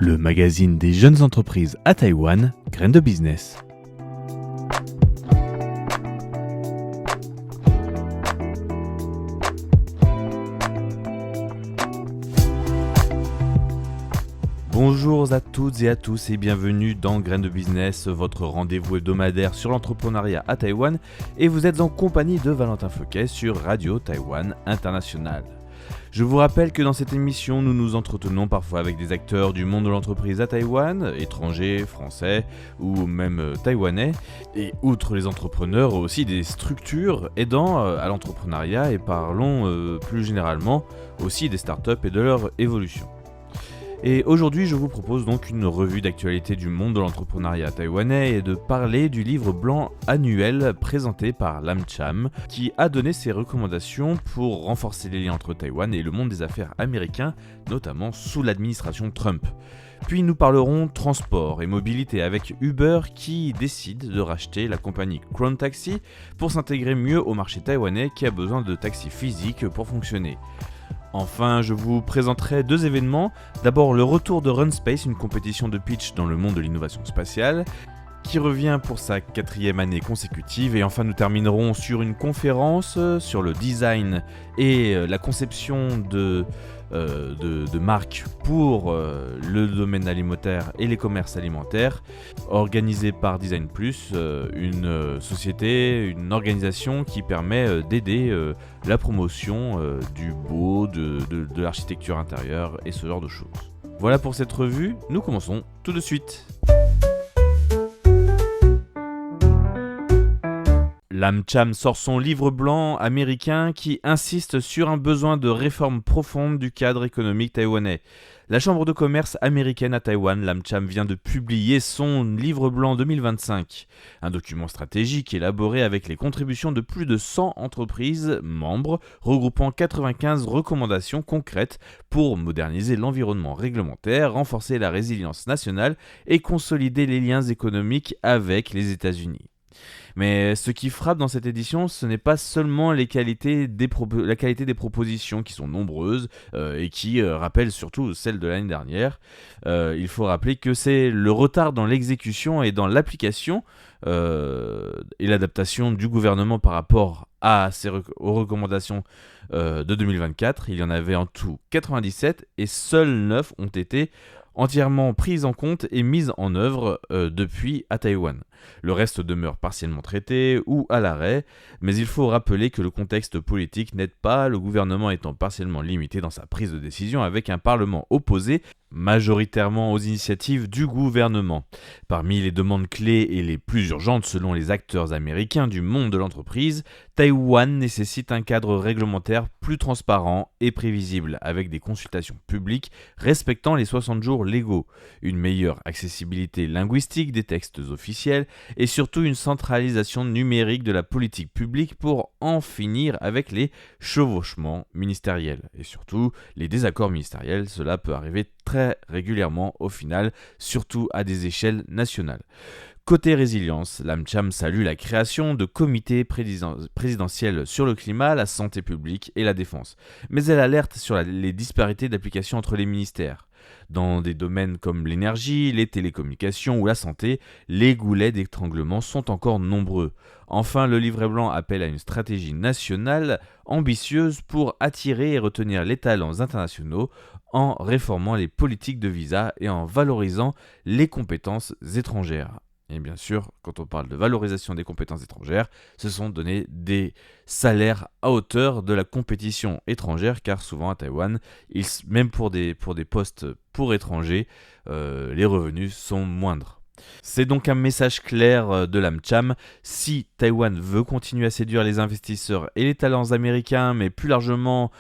le magazine des jeunes entreprises à Taïwan, Graines de Business. Bonjour à toutes et à tous et bienvenue dans Graines de Business, votre rendez-vous hebdomadaire sur l'entrepreneuriat à Taïwan, et vous êtes en compagnie de Valentin Feuquet sur Radio Taïwan International. Je vous rappelle que dans cette émission, nous nous entretenons parfois avec des acteurs du monde de l'entreprise à Taïwan, étrangers, français ou même taïwanais, et outre les entrepreneurs, aussi des structures aidant à l'entrepreneuriat et parlons plus généralement aussi des startups et de leur évolution. Et aujourd'hui, je vous propose donc une revue d'actualité du monde de l'entrepreneuriat taïwanais et de parler du livre blanc annuel présenté par l'AmCham, qui a donné ses recommandations pour renforcer les liens entre Taïwan et le monde des affaires américain, notamment sous l'administration Trump. Puis nous parlerons transport et mobilité avec Uber qui décide de racheter la compagnie Crown Taxi pour s'intégrer mieux au marché taïwanais qui a besoin de taxis physiques pour fonctionner. Enfin, je vous présenterai deux événements. D'abord, le retour de RunSpace, une compétition de pitch dans le monde de l'innovation spatiale, qui revient pour sa 4e année consécutive. Et enfin, nous terminerons sur une conférence sur le design et la conception de marques pour le domaine alimentaire et les commerces alimentaires, organisée par Design Plus, une société, une organisation qui permet d'aider la promotion du beau, de l'architecture intérieure et ce genre de choses. Voilà pour cette revue, nous commençons tout de suite. L'AmCham sort son livre blanc américain qui insiste sur un besoin de réforme profonde du cadre économique taïwanais. La Chambre de commerce américaine à Taïwan, l'AmCham, vient de publier son livre blanc 2025, un document stratégique élaboré avec les contributions de plus de 100 entreprises membres, regroupant 95 recommandations concrètes pour moderniser l'environnement réglementaire, renforcer la résilience nationale et consolider les liens économiques avec les États-Unis. Mais ce qui frappe dans cette édition, ce n'est pas seulement la qualité des propositions qui sont nombreuses et qui rappellent surtout celles de l'année dernière. Il faut rappeler que c'est le retard dans l'exécution et dans l'application et l'adaptation du gouvernement par rapport aux recommandations de 2024. Il y en avait en tout 97 et seules 9 ont été entièrement prises en compte et mises en œuvre depuis à Taïwan. Le reste demeure partiellement traité ou à l'arrêt, mais il faut rappeler que le contexte politique n'aide pas, le gouvernement étant partiellement limité dans sa prise de décision avec un parlement opposé majoritairement aux initiatives du gouvernement. Parmi les demandes clés et les plus urgentes selon les acteurs américains du monde de l'entreprise, Taïwan nécessite un cadre réglementaire plus transparent et prévisible, avec des consultations publiques respectant les 60 jours légaux, une meilleure accessibilité linguistique des textes officiels et surtout une centralisation numérique de la politique publique pour en finir avec les chevauchements ministériels et surtout les désaccords ministériels. Cela peut arriver très régulièrement au final, surtout à des échelles nationales. Côté résilience, l'AmCham salue la création de comités présidentiels sur le climat, la santé publique et la défense, mais elle alerte sur les disparités d'application entre les ministères. Dans des domaines comme l'énergie, les télécommunications ou la santé, les goulets d'étranglement sont encore nombreux. Enfin, le livre blanc appelle à une stratégie nationale ambitieuse pour attirer et retenir les talents internationaux en réformant les politiques de visa et en valorisant les compétences étrangères. Et bien sûr, quand on parle de valorisation des compétences étrangères, ce sont donner des salaires à hauteur de la compétition étrangère, car souvent à Taïwan, même pour des postes pour étrangers, les revenus sont moindres. C'est donc un message clair de l'AmCham. Si Taïwan veut continuer à séduire les investisseurs et les talents américains, mais plus largement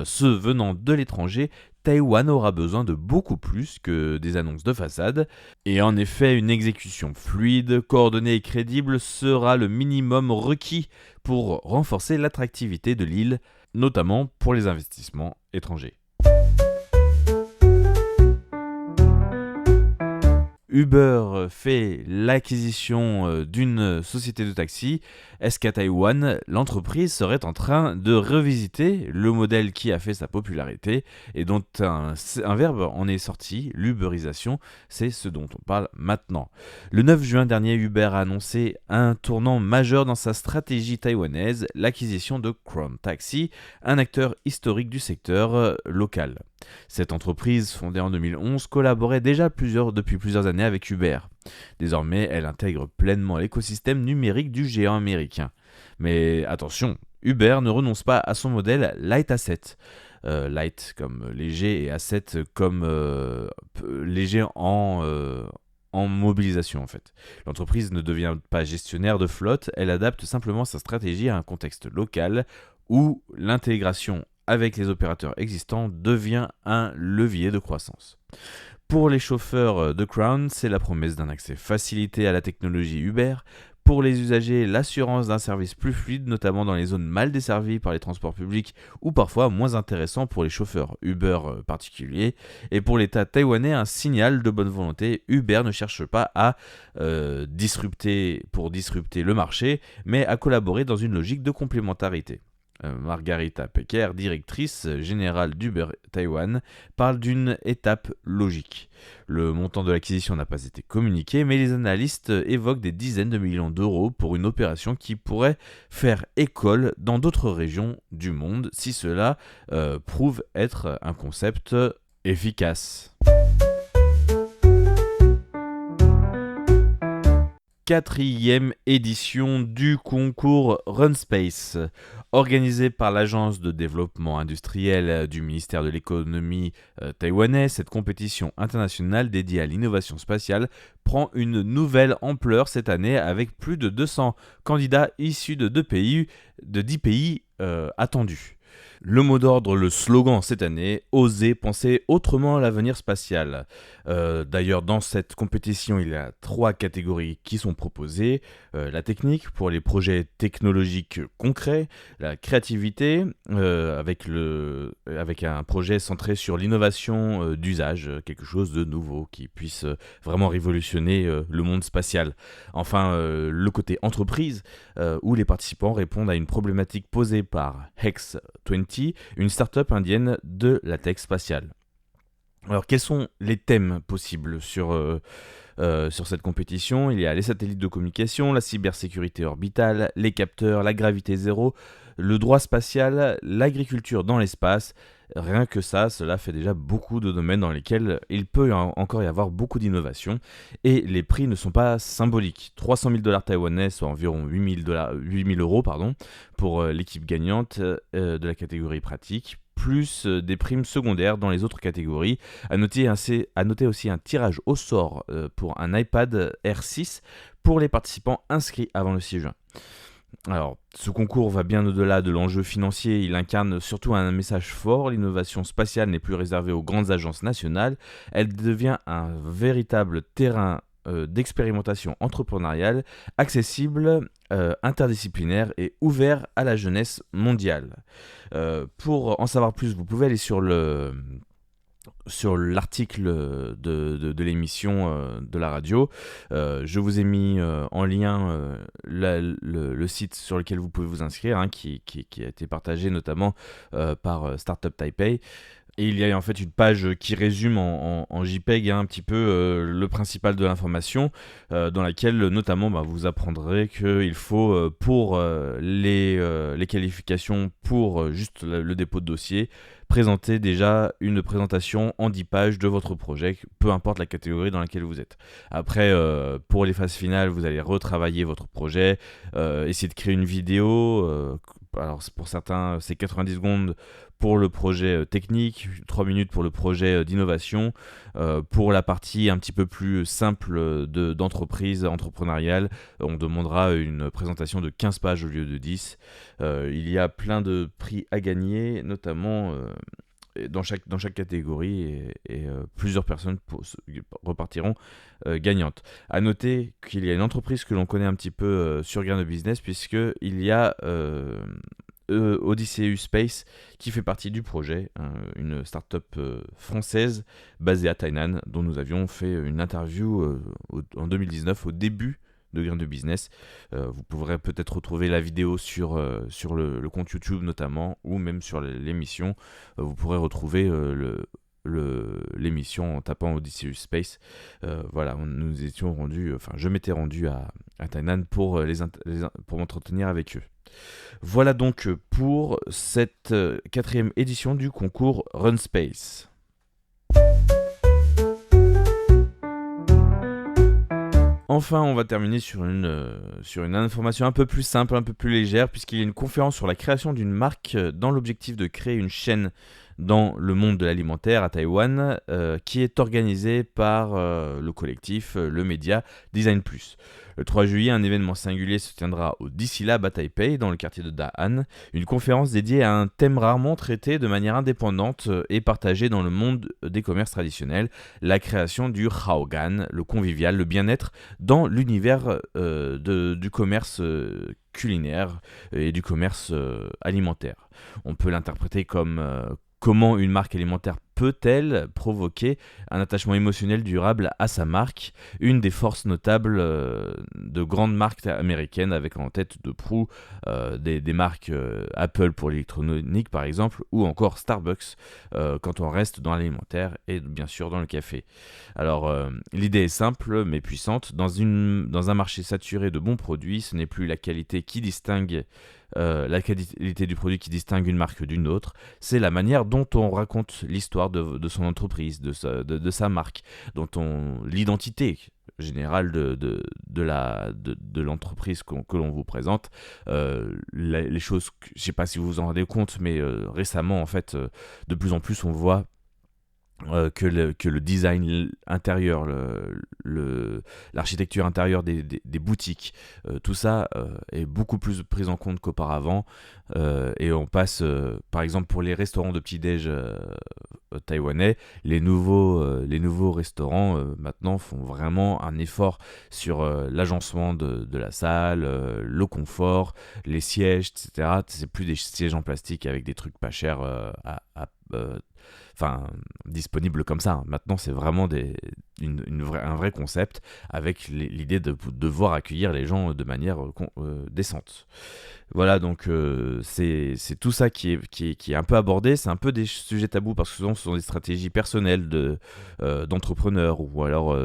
ceux venant de l'étranger, Taïwan aura besoin de beaucoup plus que des annonces de façade. Et en effet, une exécution fluide, coordonnée et crédible sera le minimum requis pour renforcer l'attractivité de l'île, notamment pour les investissements étrangers. Uber fait l'acquisition d'une société de taxi. Est-ce qu'à Taïwan, l'entreprise serait en train de revisiter le modèle qui a fait sa popularité et dont un verbe en est sorti, l'uberisation, c'est ce dont on parle maintenant. Le 9 juin dernier, Uber a annoncé un tournant majeur dans sa stratégie taïwanaise, l'acquisition de Crown Taxi, un acteur historique du secteur local. Cette entreprise, fondée en 2011, collaborait déjà depuis plusieurs années avec Uber. Désormais, elle intègre pleinement l'écosystème numérique du géant américain. Mais attention, Uber ne renonce pas à son modèle Light Asset. Light comme léger et Asset comme léger en mobilisation en fait. L'entreprise ne devient pas gestionnaire de flotte, elle adapte simplement sa stratégie à un contexte local où l'intégration avec les opérateurs existants devient un levier de croissance. Pour les chauffeurs de Crown, c'est la promesse d'un accès facilité à la technologie Uber. Pour les usagers, l'assurance d'un service plus fluide, notamment dans les zones mal desservies par les transports publics ou parfois moins intéressant pour les chauffeurs Uber particuliers. Et pour l'État taïwanais, un signal de bonne volonté. Uber ne cherche pas à disrupter le marché, mais à collaborer dans une logique de complémentarité. Margarita Pecker, directrice générale d'Uber Taïwan, parle d'une étape logique. Le montant de l'acquisition n'a pas été communiqué, mais les analystes évoquent des dizaines de millions d'euros pour une opération qui pourrait faire école dans d'autres régions du monde si cela prouve être un concept efficace. Quatrième édition du concours RunSpace. Organisé par l'agence de développement industriel du ministère de l'économie taïwanais, cette compétition internationale dédiée à l'innovation spatiale prend une nouvelle ampleur cette année avec plus de 200 candidats issus de 10 pays attendus. Le mot d'ordre, le slogan cette année, oser penser autrement à l'avenir spatial. D'ailleurs, dans cette compétition, il y a 3 catégories qui sont proposées. La technique pour les projets technologiques concrets, la créativité avec un projet centré sur l'innovation d'usage, quelque chose de nouveau qui puisse vraiment révolutionner le monde spatial. Enfin, le côté entreprise, où les participants répondent à une problématique posée par Hex20, une start-up indienne de la tech spatiale. Alors, quels sont les thèmes possibles sur cette compétition? Il y a les satellites de communication, la cybersécurité orbitale, les capteurs, la gravité zéro, le droit spatial, l'agriculture dans l'espace. Rien que ça, cela fait déjà beaucoup de domaines dans lesquels il peut encore y avoir beaucoup d'innovation. Et les prix ne sont pas symboliques. 300 000 $ taïwanais, soit environ 8 000 euros, pour l'équipe gagnante de la catégorie pratique, plus des primes secondaires dans les autres catégories. À noter aussi un tirage au sort pour un iPad Air 6 pour les participants inscrits avant le 6 juin. Alors, ce concours va bien au-delà de l'enjeu financier, il incarne surtout un message fort. L'innovation spatiale n'est plus réservée aux grandes agences nationales, elle devient un véritable terrain d'expérimentation entrepreneuriale, accessible, interdisciplinaire et ouvert à la jeunesse mondiale. Pour en savoir plus, vous pouvez aller sur l'article de l'émission de la radio. Je vous ai mis en lien le site sur lequel vous pouvez vous inscrire, qui a été partagé notamment par Startup Taipei. Et il y a en fait une page qui résume en JPEG un petit peu le principal de l'information, dans laquelle notamment vous apprendrez qu'il faut pour les qualifications pour juste le dépôt de dossier, présenter déjà une présentation en 10 pages de votre projet, peu importe la catégorie dans laquelle vous êtes. Après, pour les phases finales, vous allez retravailler votre projet, essayer de créer une vidéo. Alors pour certains, c'est 90 secondes pour le projet technique, 3 minutes pour le projet d'innovation. Pour la partie un petit peu plus simple d'entreprise entrepreneuriale, on demandera une présentation de 15 pages au lieu de 10. Il y a plein de prix à gagner, notamment dans chaque catégorie, et plusieurs personnes repartiront gagnantes. À noter qu'il y a une entreprise que l'on connaît un petit peu sur Grain de Business, puisqu'il y a Odysseus Space, qui fait partie du projet, une start-up française basée à Tainan, dont nous avions fait une interview en 2019, au début de Grain de Business. Vous pourrez peut-être retrouver la vidéo sur le compte YouTube notamment, ou même sur l'émission. Vous pourrez retrouver l'émission en tapant Odysseus Space. Voilà, nous étions rendus, je m'étais rendu à Tainan pour m'entretenir avec eux. Voilà donc pour cette 4e édition du concours RunSpace. Enfin, on va terminer sur une information un peu plus simple, un peu plus légère, puisqu'il y a une conférence sur la création d'une marque dans l'objectif de créer une chaîne dans le monde de l'alimentaire à Taïwan, qui est organisée par le collectif, le média Design Plus. Le 3 juillet, un événement singulier se tiendra au DC Lab à Taipei, dans le quartier de Da'an, une conférence dédiée à un thème rarement traité de manière indépendante et partagé dans le monde des commerces traditionnels, la création du Haogan, le convivial, le bien-être dans l'univers du commerce culinaire et du commerce alimentaire. On peut l'interpréter comme comment une marque alimentaire peut-elle provoquer un attachement émotionnel durable à sa marque, une des forces notables de grandes marques américaines, avec en tête de proue des marques Apple pour l'électronique par exemple, ou encore Starbucks quand on reste dans l'alimentaire et bien sûr dans le café. Alors l'idée est simple mais puissante. Dans un marché saturé de bons produits, ce n'est plus la qualité qui distingue la qualité du produit qui distingue une marque d'une autre, c'est la manière dont on raconte l'histoire de son entreprise, de sa marque, l'identité générale de l'entreprise que l'on vous présente. Les choses, je ne sais pas si vous vous en rendez compte, mais récemment, en fait, de plus en plus, on voit que le design intérieur, l'architecture intérieure des boutiques, tout ça est beaucoup plus pris en compte qu'auparavant, et on passe, par exemple pour les restaurants de petit-déj taïwanais, les nouveaux restaurants maintenant font vraiment un effort sur l'agencement de la salle, le confort, les sièges, etc. C'est plus des sièges en plastique avec des trucs pas chers disponible comme ça. Maintenant, c'est vraiment un vrai concept avec l'idée de devoir accueillir les gens de manière décente. Voilà, donc c'est tout ça qui est un peu abordé. C'est un peu des sujets tabous parce que souvent ce sont des stratégies personnelles d'entrepreneurs, ou alors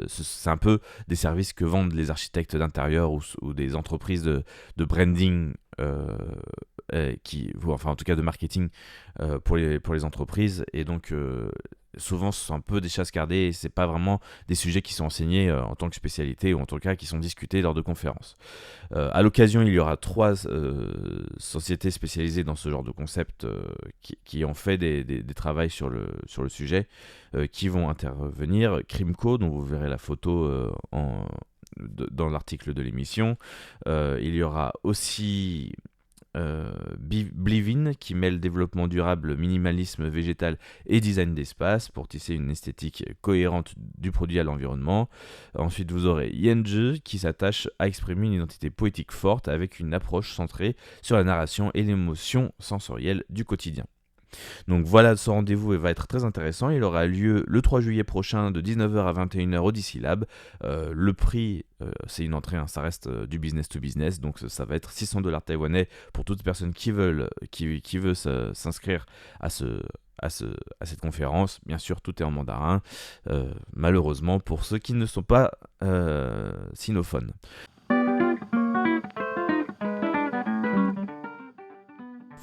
c'est un peu des services que vendent les architectes d'intérieur ou des entreprises de branding, en tout cas de marketing pour les entreprises, et donc souvent ce sont un peu des chasses gardées et c'est pas vraiment des sujets qui sont enseignés en tant que spécialité, ou en tout cas qui sont discutés lors de conférences. À l'occasion, il y aura 3 sociétés spécialisées dans ce genre de concept qui ont fait des travaux sur le sujet, qui vont intervenir. Crimco, dont vous verrez la photo dans l'article de l'émission. Il y aura aussi Blivin, qui mêle développement durable, minimalisme végétal et design d'espace pour tisser une esthétique cohérente du produit à l'environnement. Ensuite, vous aurez Yenju, qui s'attache à exprimer une identité poétique forte avec une approche centrée sur la narration et l'émotion sensorielle du quotidien. Donc voilà, ce rendez-vous va être très intéressant. Il aura lieu le 3 juillet prochain de 19h à 21h au DC Lab. Le prix, c'est une entrée, ça reste du business to business, donc ça va être $600 taïwanais pour toute personne qui veut s'inscrire à cette conférence. Bien sûr, tout est en mandarin, malheureusement pour ceux qui ne sont pas sinophones.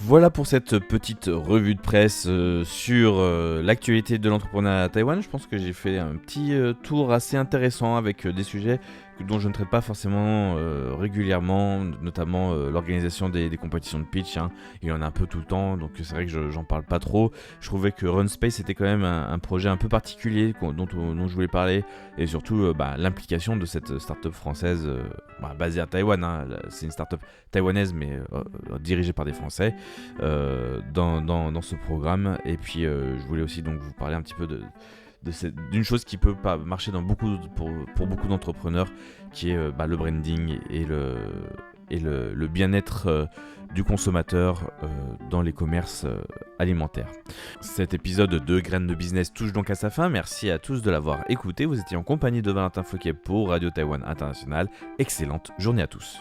Voilà pour cette petite revue de presse sur l'actualité de l'entrepreneuriat à Taïwan. Je pense que j'ai fait un petit tour assez intéressant avec des sujets dont je ne traite pas forcément régulièrement, notamment l'organisation des compétitions de pitch. Il y en a un peu tout le temps, donc c'est vrai que j'en parle pas trop. Je trouvais que RunSpace était quand même un projet un peu particulier dont je voulais parler, et surtout l'implication de cette start-up française basée à Taïwan. C'est une start-up taïwanaise mais dirigée par des Français dans ce programme. Et puis je voulais aussi donc vous parler un petit peu d'une chose qui peut pas marcher pour beaucoup d'entrepreneurs, qui est le branding et le bien-être du consommateur dans les commerces alimentaires. Cet épisode de Graines de Business touche donc à sa fin. Merci à tous de l'avoir écouté. Vous étiez en compagnie de Valentin Fauquier pour Radio Taïwan International. Excellente journée à tous.